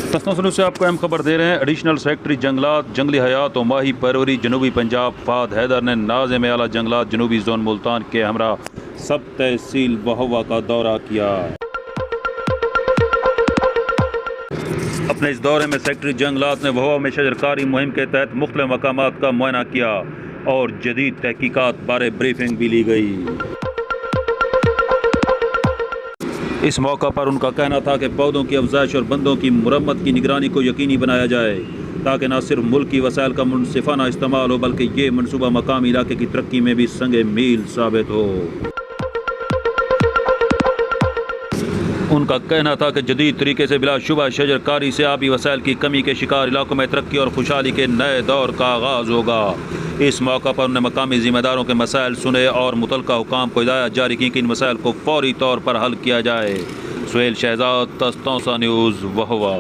तस्नुस से आपको अहम खबर दे रहे हैं। एडिशनल सेक्रेटरी जंगलात, जंगली हयात और माही परवरी जनूबी पंजाब फाद हैदर ने नाज़िम आला जंगलात जनूबी जोन मुल्तान के हमरा सब तहसील वहवा का दौरा किया। अपने इस दौरे में सेक्रेटरी जंगलात ने वहवा में शजरकारी मुहिम के तहत मुख्तलिफ मकामात का मुआयना किया और जदीद तहकीकात बारे ब्रीफिंग भी ली गई। इस मौका पर उनका कहना था कि पौधों की अफजाइश और बंदों की मुरम्मत की निगरानी को यकीनी बनाया जाए ताकि न सिर्फ मुल्क की वसाइल का मुनसिफाना इस्तेमाल हो बल्कि ये मनसूबा मकामी इलाके की तरक्की में भी संगे मील साबित हो। उनका कहना था कि जदीद तरीके से बिलाशुबा शजरकारी से आबी वसाइल की कमी के शिकार इलाकों में तरक्की और खुशहाली के नए दौर का आगाज़ होगा। इस मौका पर उन्होंने मकामी ज़िम्मेदारों के मसाइल सुने और मुतलका हुकाम को हिदायत जारी की कि इन मसाइल को फौरी तौर पर हल किया जाए। सुहेल शहजाद, तस्तौसा न्यूज़, वहवा।